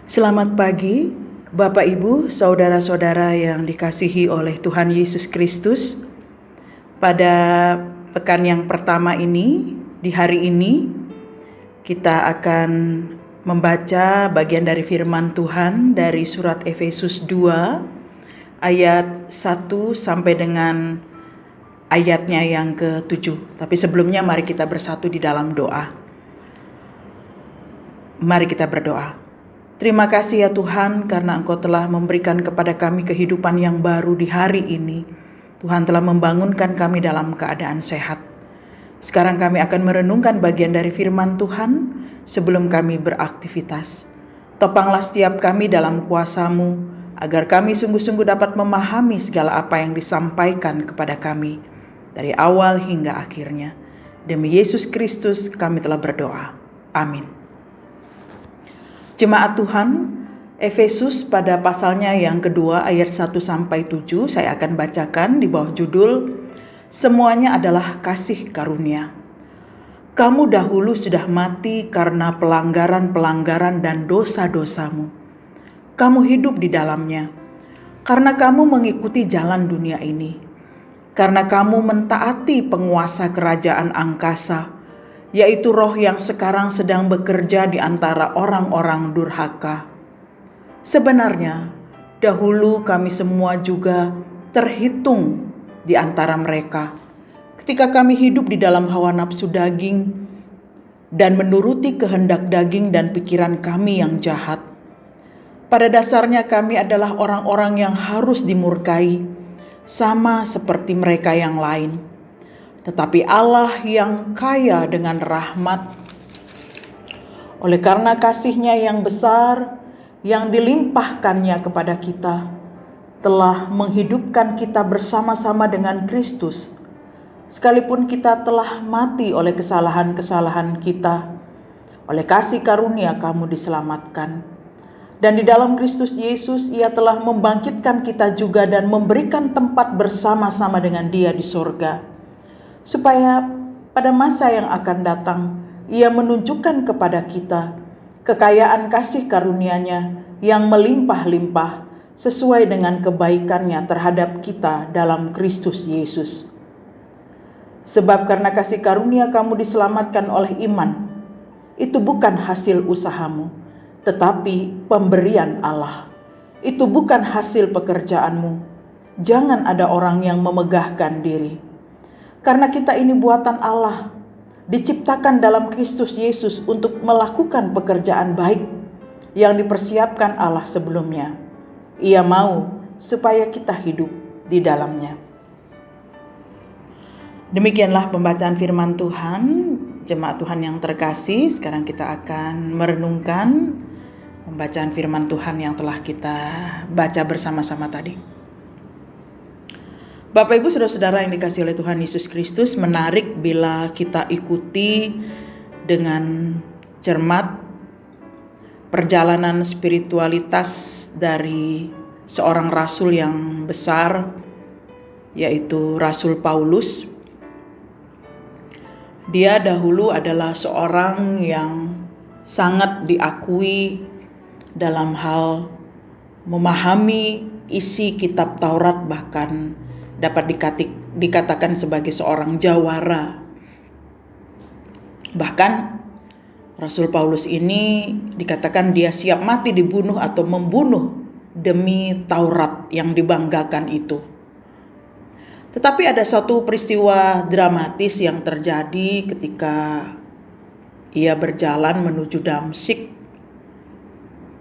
Selamat pagi, Bapak Ibu, saudara-saudara yang dikasihi oleh Tuhan Yesus Kristus. Pada pekan yang pertama ini, di hari ini, kita akan membaca bagian dari firman Tuhan dari surat Efesus 2, ayat 1 sampai dengan ayatnya yang ke-7. Tapi sebelumnya mari kita bersatu di dalam doa. Mari kita berdoa. Terima kasih ya Tuhan karena Engkau telah memberikan kepada kami kehidupan yang baru di hari ini. Tuhan telah membangunkan kami dalam keadaan sehat. Sekarang kami akan merenungkan bagian dari firman Tuhan sebelum kami beraktivitas. Topanglah setiap kami dalam kuasa-Mu agar kami sungguh-sungguh dapat memahami segala apa yang disampaikan kepada kami dari awal hingga akhirnya. Demi Yesus Kristus kami telah berdoa. Amin. Jemaat Tuhan, Efesus pada pasalnya yang kedua ayat 1-7 saya akan bacakan di bawah judul Semuanya adalah kasih karunia. Kamu dahulu sudah mati karena pelanggaran-pelanggaran dan dosa-dosamu. Kamu hidup di dalamnya karena kamu mengikuti jalan dunia ini. Karena kamu mentaati penguasa kerajaan angkasa, yaitu roh yang sekarang sedang bekerja di antara orang-orang durhaka. Sebenarnya, dahulu kami semua juga terhitung di antara mereka, ketika kami hidup di dalam hawa nafsu daging dan menuruti kehendak daging dan pikiran kami yang jahat. Pada dasarnya kami adalah orang-orang yang harus dimurkai, sama seperti mereka yang lain. Tetapi Allah yang kaya dengan rahmat, oleh karena kasih-Nya yang besar yang dilimpahkannya kepada kita, telah menghidupkan kita bersama-sama dengan Kristus. Sekalipun kita telah mati oleh kesalahan-kesalahan kita, oleh kasih karunia kamu diselamatkan. Dan di dalam Kristus Yesus Ia telah membangkitkan kita juga dan memberikan tempat bersama-sama dengan Dia di sorga, supaya pada masa yang akan datang Ia menunjukkan kepada kita kekayaan kasih karunia-Nya yang melimpah-limpah sesuai dengan kebaikan-Nya terhadap kita dalam Kristus Yesus. Sebab karena kasih karunia kamu diselamatkan oleh iman, itu bukan hasil usahamu, tetapi pemberian Allah. Itu bukan hasil pekerjaanmu. Jangan ada orang yang memegahkan diri. Karena kita ini buatan Allah, diciptakan dalam Kristus Yesus untuk melakukan pekerjaan baik yang dipersiapkan Allah sebelumnya. Ia mau supaya kita hidup di dalamnya. Demikianlah pembacaan firman Tuhan. Jemaat Tuhan yang terkasih, sekarang kita akan merenungkan pembacaan firman Tuhan yang telah kita baca bersama-sama tadi. Bapak Ibu saudara-saudara yang dikasihi oleh Tuhan Yesus Kristus, menarik bila kita ikuti dengan cermat perjalanan spiritualitas dari seorang rasul yang besar, yaitu Rasul Paulus. Dia dahulu adalah seorang yang sangat diakui dalam hal memahami isi kitab Taurat, bahkan dapat dikatakan sebagai seorang jawara. Bahkan Rasul Paulus ini dikatakan dia siap mati dibunuh atau membunuh demi Taurat yang dibanggakan itu. Tetapi ada satu peristiwa dramatis yang terjadi ketika ia berjalan menuju Damsyik.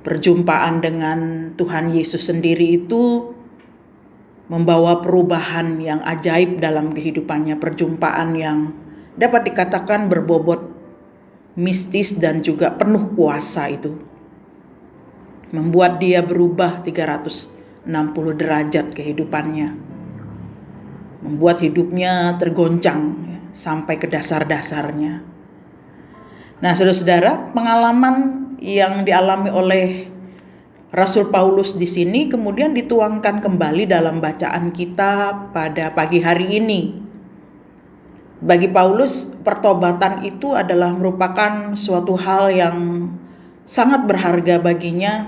Perjumpaan dengan Tuhan Yesus sendiri itu membawa perubahan yang ajaib dalam kehidupannya. Perjumpaan yang dapat dikatakan berbobot mistis dan juga penuh kuasa itu membuat dia berubah 360 derajat kehidupannya, membuat hidupnya tergoncang sampai ke dasar-dasarnya. Nah, saudara-saudara, pengalaman yang dialami oleh Rasul Paulus di sini kemudian dituangkan kembali dalam bacaan kita pada pagi hari ini. Bagi Paulus, pertobatan itu adalah merupakan suatu hal yang sangat berharga baginya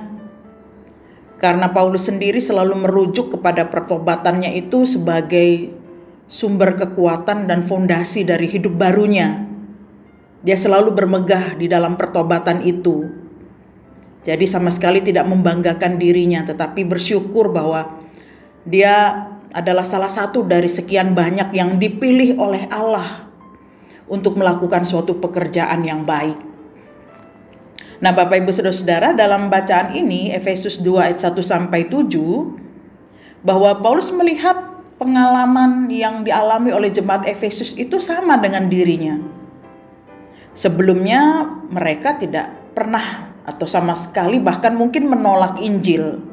Karena Paulus sendiri selalu merujuk kepada pertobatannya itu sebagai sumber kekuatan dan fondasi dari hidup barunya. Dia selalu bermegah di dalam pertobatan itu. Jadi sama sekali tidak membanggakan dirinya, tetapi bersyukur bahwa dia adalah salah satu dari sekian banyak yang dipilih oleh Allah untuk melakukan suatu pekerjaan yang baik. Nah, Bapak Ibu Saudara-saudara, dalam bacaan ini Efesus 2 ayat 1 sampai 7, bahwa Paulus melihat pengalaman yang dialami oleh jemaat Efesus itu sama dengan dirinya. Sebelumnya mereka tidak pernah atau sama sekali bahkan mungkin menolak Injil.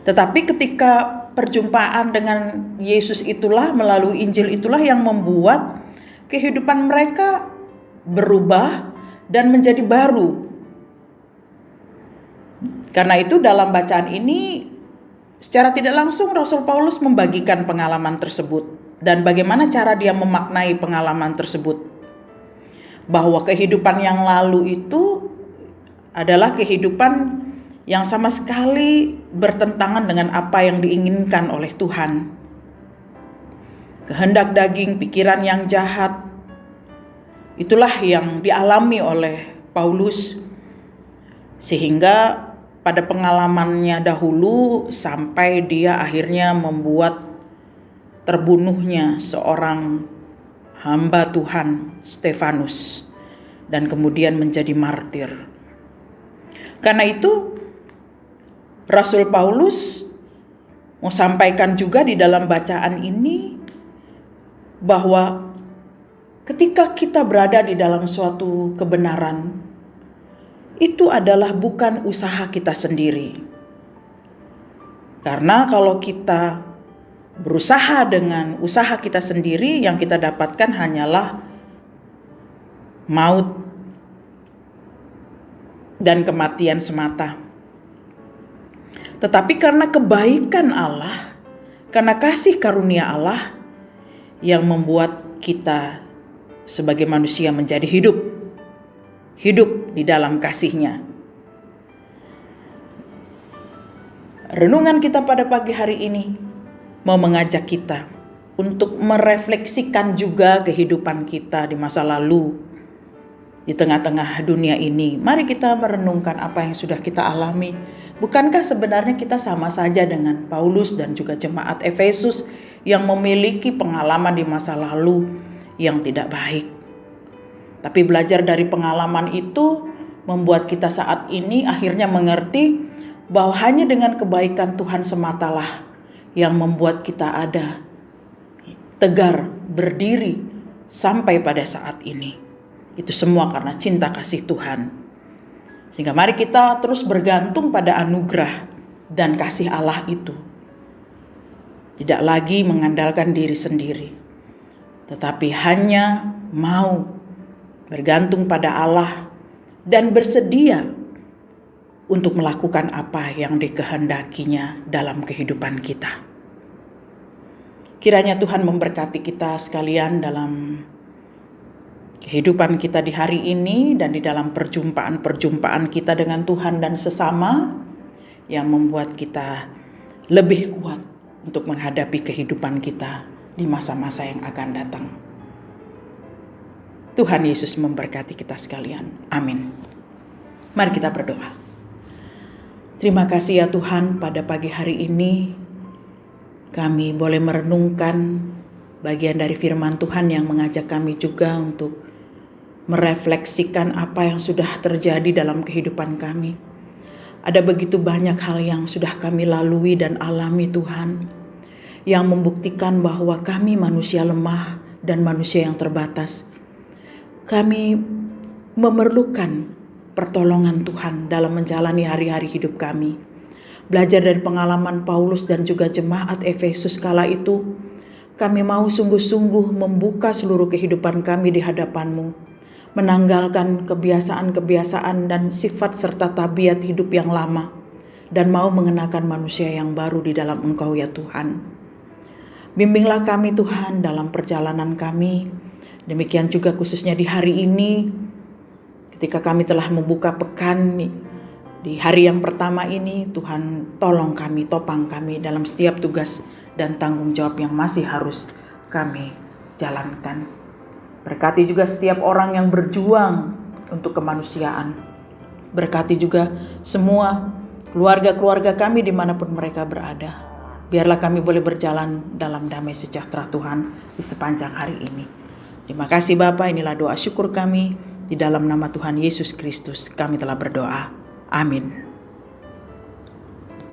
Tetapi ketika perjumpaan dengan Yesus itulah, melalui Injil itulah yang membuat kehidupan mereka berubah dan menjadi baru. Karena itu dalam bacaan ini secara tidak langsung Rasul Paulus membagikan pengalaman tersebut dan bagaimana cara dia memaknai pengalaman tersebut. Bahwa kehidupan yang lalu itu adalah kehidupan yang sama sekali bertentangan dengan apa yang diinginkan oleh Tuhan. Kehendak daging, pikiran yang jahat, itulah yang dialami oleh Paulus. Sehingga pada pengalamannya dahulu sampai dia akhirnya membuat terbunuhnya seorang hamba Tuhan, Stefanus, dan kemudian menjadi martir. Karena itu Rasul Paulus mau sampaikan juga di dalam bacaan ini bahwa ketika kita berada di dalam suatu kebenaran, itu adalah bukan usaha kita sendiri. Karena kalau kita berusaha dengan usaha kita sendiri, yang kita dapatkan hanyalah maut dan kematian semata. Tetapi karena kebaikan Allah, karena kasih karunia Allah yang membuat kita sebagai manusia menjadi hidup di dalam kasih-Nya. Renungan kita pada pagi hari ini mau mengajak kita untuk merefleksikan juga kehidupan kita di masa lalu, di tengah-tengah dunia ini. Mari kita merenungkan apa yang sudah kita alami. Bukankah sebenarnya kita sama saja dengan Paulus dan juga jemaat Efesus yang memiliki pengalaman di masa lalu yang tidak baik? Tapi belajar dari pengalaman itu membuat kita saat ini akhirnya mengerti bahwa hanya dengan kebaikan Tuhan sematalah yang membuat kita ada, tegar, berdiri sampai pada saat ini. Itu semua karena cinta kasih Tuhan. Sehingga mari kita terus bergantung pada anugerah dan kasih Allah itu. Tidak lagi mengandalkan diri sendiri, tetapi hanya mau bergantung pada Allah dan bersedia untuk melakukan apa yang dikehendakinya dalam kehidupan kita. Kiranya Tuhan memberkati kita sekalian dalam kehidupan kita di hari ini dan di dalam perjumpaan-perjumpaan kita dengan Tuhan dan sesama, yang membuat kita lebih kuat untuk menghadapi kehidupan kita di masa-masa yang akan datang. Tuhan Yesus memberkati kita sekalian. Amin. Mari kita berdoa. Terima kasih ya Tuhan, pada pagi hari ini kami boleh merenungkan bagian dari firman Tuhan yang mengajak kami juga untuk merefleksikan apa yang sudah terjadi dalam kehidupan kami. Ada begitu banyak hal yang sudah kami lalui dan alami Tuhan, yang membuktikan bahwa kami manusia lemah dan manusia yang terbatas. Kami memerlukan pertolongan Tuhan dalam menjalani hari-hari hidup kami. Belajar dari pengalaman Paulus dan juga jemaat Efesus kala itu, kami mau sungguh-sungguh membuka seluruh kehidupan kami di hadapan-Mu, menanggalkan kebiasaan-kebiasaan dan sifat serta tabiat hidup yang lama, dan mau mengenakan manusia yang baru di dalam Engkau ya Tuhan. Bimbinglah kami Tuhan dalam perjalanan kami, demikian juga khususnya di hari ini, ketika kami telah membuka pekan Di hari yang pertama ini, Tuhan tolong kami, topang kami dalam setiap tugas dan tanggung jawab yang masih harus kami jalankan. Berkati juga setiap orang yang berjuang untuk kemanusiaan. Berkati juga semua keluarga-keluarga kami dimanapun mereka berada. Biarlah kami boleh berjalan dalam damai sejahtera Tuhan di sepanjang hari ini. Terima kasih Bapa, inilah doa syukur kami. Di dalam nama Tuhan Yesus Kristus kami telah berdoa. Amin.